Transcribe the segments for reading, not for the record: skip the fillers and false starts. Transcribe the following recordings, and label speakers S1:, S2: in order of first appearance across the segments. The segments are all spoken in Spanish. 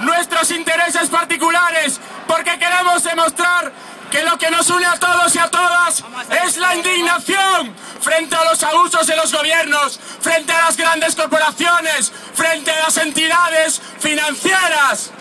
S1: nuestros intereses particulares, porque queremos demostrar que lo que nos une a todos y a todas es la indignación frente a los abusos de los gobiernos, frente a las grandes corporaciones, frente a las entidades financieras.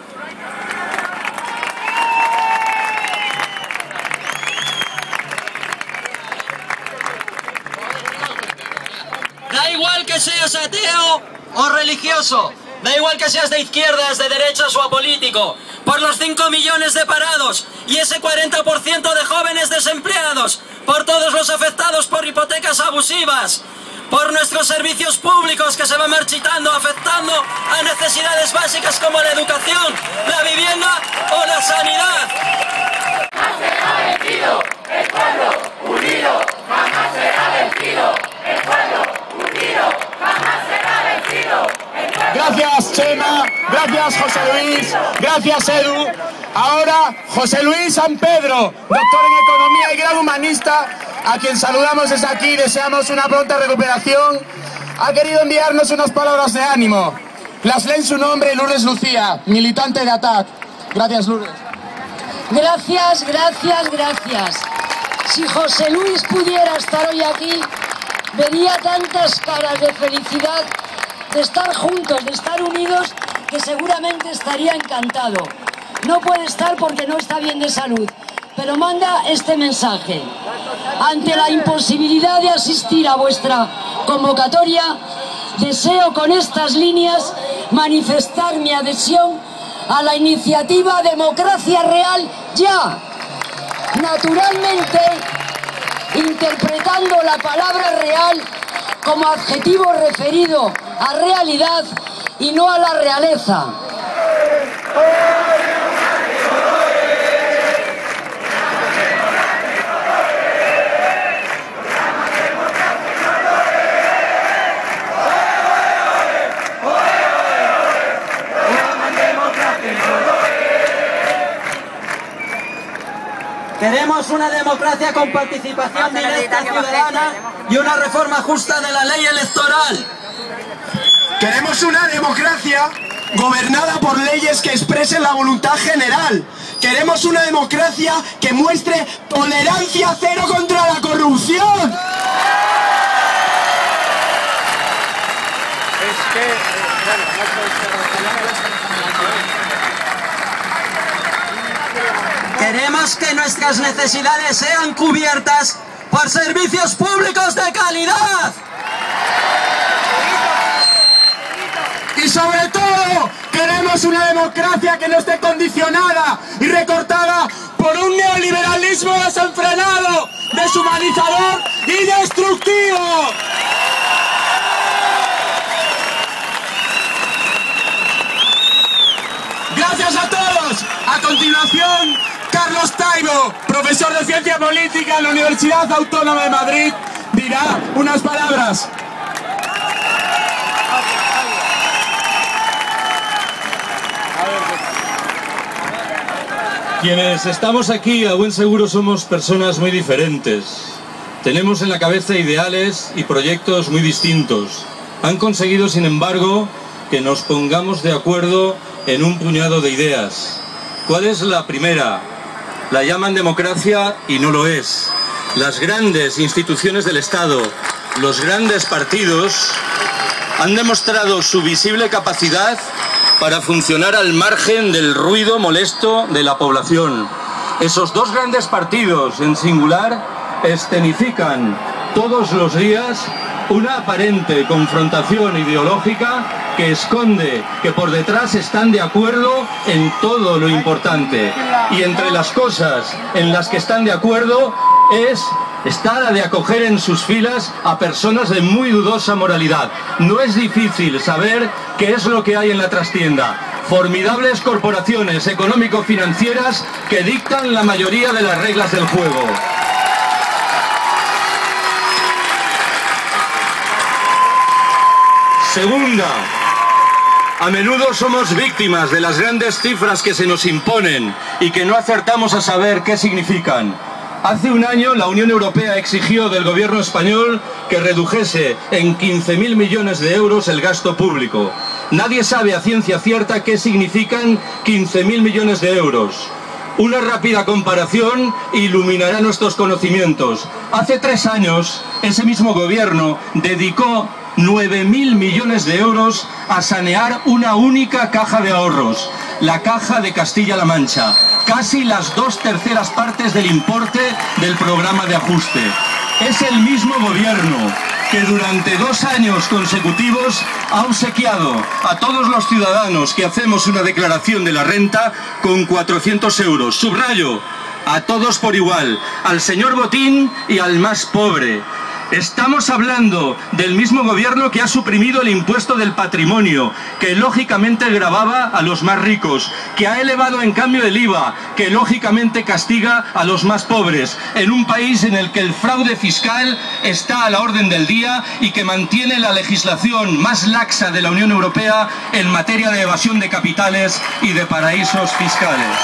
S2: Da igual que seas ateo o religioso, da igual que seas de izquierdas, de derechas o apolítico, por los 5 millones de parados y ese 40% de jóvenes desempleados, por todos los afectados por hipotecas abusivas, por nuestros servicios públicos que se van marchitando, afectando a necesidades básicas como la educación, la vivienda o la sanidad.
S3: Jamás será vencido, el pueblo unido, jamás será vencido, el pueblo unido, jamás será vencido.
S1: Gracias, Chema, gracias, José Luis, gracias, Edu. Ahora, José Luis San Pedro, doctor en Economía y gran humanista, a quien saludamos desde aquí y deseamos una pronta recuperación, ha querido enviarnos unas palabras de ánimo. Las lee en su nombre Lourdes Lucía, militante de ATAC. Gracias, Lourdes.
S4: Gracias, gracias, gracias. Si José Luis pudiera estar hoy aquí, vería tantas caras de felicidad, de estar juntos, de estar unidos, que seguramente estaría encantado. No puede estar porque no está bien de salud, pero manda este mensaje. Ante la imposibilidad de asistir a vuestra convocatoria, deseo con estas líneas manifestar mi adhesión a la iniciativa Democracia Real Ya. Naturalmente, interpretando la palabra real como adjetivo referido a realidad y no a la realeza.
S2: Queremos una democracia con participación directa ciudadana y una reforma justa de la ley electoral.
S1: Queremos una democracia gobernada por leyes que expresen la voluntad general. Queremos una democracia que muestre tolerancia cero contra la corrupción.
S2: Queremos que nuestras necesidades sean cubiertas por servicios públicos de calidad.
S1: Y sobre todo, queremos una democracia que no esté condicionada y recortada por un neoliberalismo desenfrenado, deshumanizador y destructivo. Gracias a todos. A continuación, Carlos Taibo, profesor de Ciencia Política en la Universidad Autónoma de Madrid, dirá unas palabras.
S5: Quienes estamos aquí, a buen seguro, somos personas muy diferentes. Tenemos en la cabeza ideales y proyectos muy distintos. Han conseguido, sin embargo, que nos pongamos de acuerdo en un puñado de ideas. ¿Cuál es la primera? La llaman democracia y no lo es. Las grandes instituciones del Estado, los grandes partidos, han demostrado su visible capacidad para funcionar al margen del ruido molesto de la población. Esos dos grandes partidos, en singular, escenifican todos los días una aparente confrontación ideológica que esconde que por detrás están de acuerdo en todo lo importante. Y entre las cosas en las que están de acuerdo está la de acoger en sus filas a personas de muy dudosa moralidad. No es difícil saber qué es lo que hay en la trastienda. Formidables corporaciones económico-financieras que dictan la mayoría de las reglas del juego. Segunda, a menudo somos víctimas de las grandes cifras que se nos imponen y que no acertamos a saber qué significan. Hace un año la Unión Europea exigió del gobierno español que redujese en 15.000 millones de euros el gasto público. Nadie sabe a ciencia cierta qué significan 15.000 millones de euros. Una rápida comparación iluminará nuestros conocimientos. Hace 3 años, ese mismo gobierno dedicó 9.000 millones de euros a sanear una única caja de ahorros, la Caja de Castilla-La Mancha, casi las 2/3 partes del importe del programa de ajuste. Es el mismo gobierno que durante 2 años consecutivos ha obsequiado a todos los ciudadanos que hacemos una declaración de la renta con 400 euros. Subrayo, a todos por igual, al señor Botín y al más pobre. Estamos hablando del mismo gobierno que ha suprimido el impuesto del patrimonio, que lógicamente gravaba a los más ricos, que ha elevado en cambio el IVA, que lógicamente castiga a los más pobres, en un país en el que el fraude fiscal está a la orden del día y que mantiene la legislación más laxa de la Unión Europea en materia de evasión de capitales y de paraísos fiscales.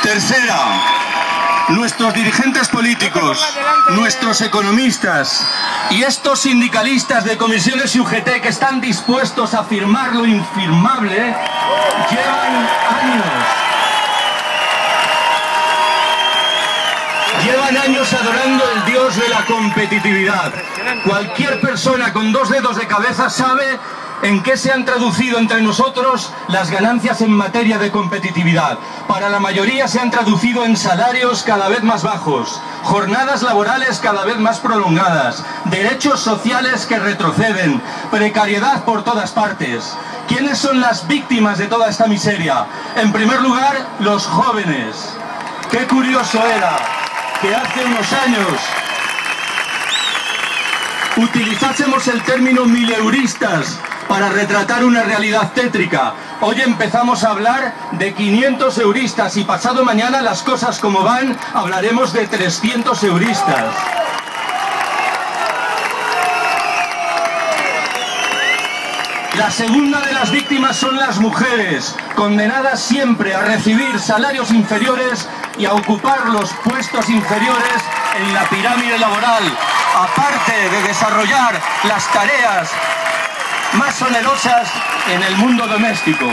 S5: Tercera, nuestros dirigentes políticos, nuestros economistas y estos sindicalistas de comisiones y UGT que están dispuestos a firmar lo infirmable, llevan años adorando el dios de la competitividad. Cualquier persona con 2 dedos de cabeza sabe en qué se han traducido entre nosotros las ganancias en materia de competitividad. Para la mayoría se han traducido en salarios cada vez más bajos, jornadas laborales cada vez más prolongadas, derechos sociales que retroceden, precariedad por todas partes. ¿Quiénes son las víctimas de toda esta miseria? En primer lugar, los jóvenes. Qué curioso era que hace unos años utilizásemos el término mileuristas para retratar una realidad tétrica. Hoy empezamos a hablar de 500 euristas y pasado mañana, las cosas como van, hablaremos de 300 euristas. La segunda de las víctimas son las mujeres, condenadas siempre a recibir salarios inferiores y a ocupar los puestos inferiores en la pirámide laboral, aparte de desarrollar las tareas más onerosas en el mundo doméstico.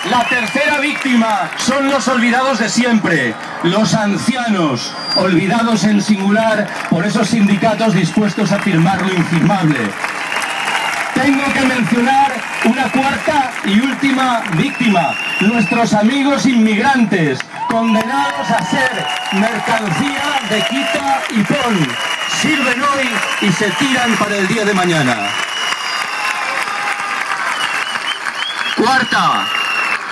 S5: La tercera víctima son los olvidados de siempre, los ancianos, olvidados en singular por esos sindicatos dispuestos a firmar lo infirmable. Tengo que mencionar una cuarta y última víctima, nuestros amigos inmigrantes, condenados a ser mercancía de quita y pon. Sirven hoy y se tiran para el día de mañana. Cuarta,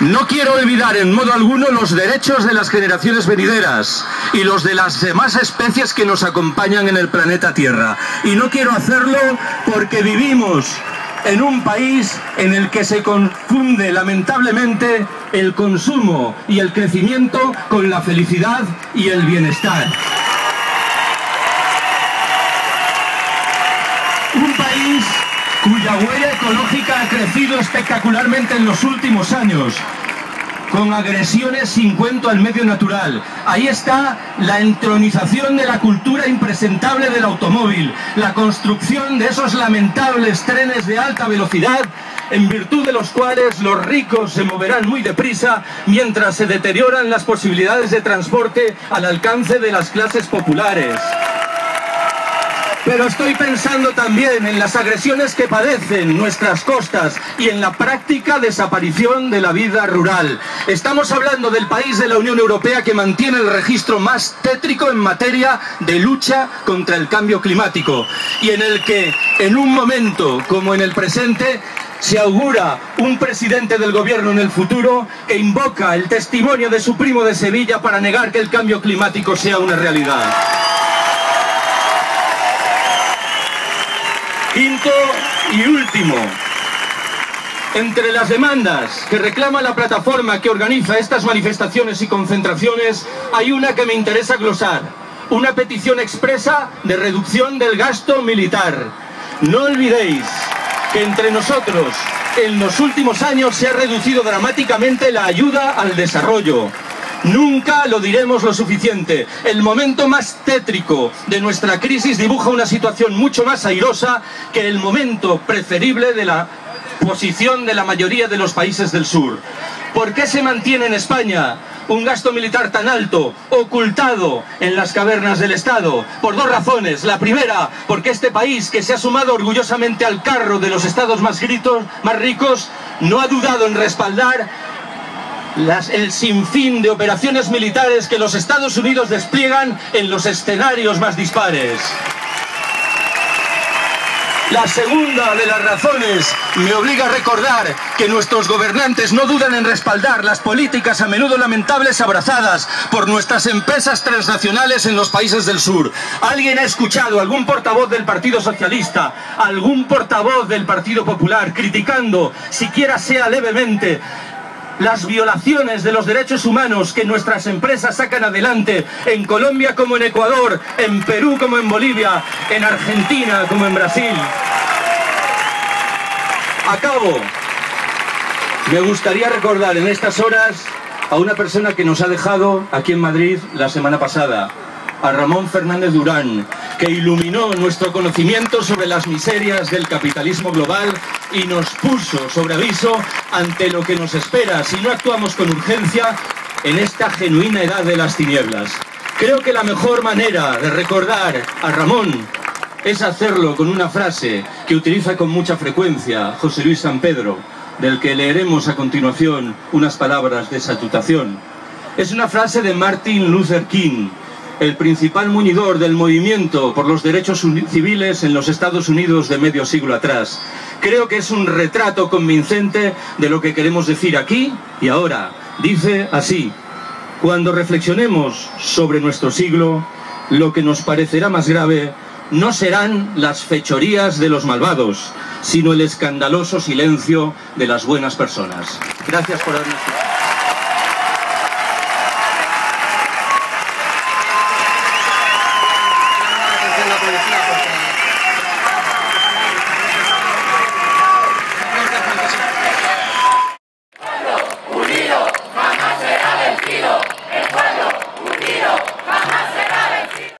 S5: no quiero olvidar en modo alguno los derechos de las generaciones venideras y los de las demás especies que nos acompañan en el planeta Tierra. Y no quiero hacerlo porque vivimos en un país en el que se confunde lamentablemente el consumo y el crecimiento con la felicidad y el bienestar. Un país cuya huella ecológica ha crecido espectacularmente en los últimos años, con agresiones sin cuento al medio natural. Ahí está la entronización de la cultura impresentable del automóvil, la construcción de esos lamentables trenes de alta velocidad, en virtud de los cuales los ricos se moverán muy deprisa, mientras se deterioran las posibilidades de transporte al alcance de las clases populares. Pero estoy pensando también en las agresiones que padecen nuestras costas y en la práctica desaparición de la vida rural. Estamos hablando del país de la Unión Europea que mantiene el registro más tétrico en materia de lucha contra el cambio climático y en el que, en un momento como en el presente, se augura un presidente del gobierno en el futuro que invoca el testimonio de su primo de Sevilla para negar que el cambio climático sea una realidad. Quinto y último, entre las demandas que reclama la plataforma que organiza estas manifestaciones y concentraciones, hay una que me interesa glosar, una petición expresa de reducción del gasto militar. No olvidéis que entre nosotros en los últimos años se ha reducido dramáticamente la ayuda al desarrollo. Nunca lo diremos lo suficiente. El momento más tétrico de nuestra crisis dibuja una situación mucho más airosa que el momento preferible de la posición de la mayoría de los países del sur. ¿Por qué se mantiene en España un gasto militar tan alto, ocultado en las cavernas del Estado? Por dos razones. La primera, porque este país, que se ha sumado orgullosamente al carro de los estados más ricos, no ha dudado en respaldar el sinfín de operaciones militares que los Estados Unidos despliegan en los escenarios más dispares. La segunda de las razones me obliga a recordar que nuestros gobernantes no dudan en respaldar las políticas a menudo lamentables abrazadas por nuestras empresas transnacionales en los países del sur. ¿Alguien ha escuchado algún portavoz del Partido Socialista, algún portavoz del Partido Popular criticando, siquiera sea levemente, las violaciones de los derechos humanos que nuestras empresas sacan adelante en Colombia como en Ecuador, en Perú como en Bolivia, en Argentina como en Brasil? Acabo. Me gustaría recordar en estas horas a una persona que nos ha dejado aquí en Madrid la semana pasada, a Ramón Fernández Durán, que iluminó nuestro conocimiento sobre las miserias del capitalismo global y nos puso sobre aviso ante lo que nos espera si no actuamos con urgencia en esta genuina edad de las tinieblas. Creo que la mejor manera de recordar a Ramón es hacerlo con una frase que utiliza con mucha frecuencia José Luis San Pedro, del que leeremos a continuación unas palabras de salutación. Es una frase de Martin Luther King, el principal muñidor del movimiento por los derechos civiles en los Estados Unidos de medio siglo atrás. Creo que es un retrato convincente de lo que queremos decir aquí y ahora. Dice así: cuando reflexionemos sobre nuestro siglo, lo que nos parecerá más grave no serán las fechorías de los malvados, sino el escandaloso silencio de las buenas personas. Gracias por haberme escuchado.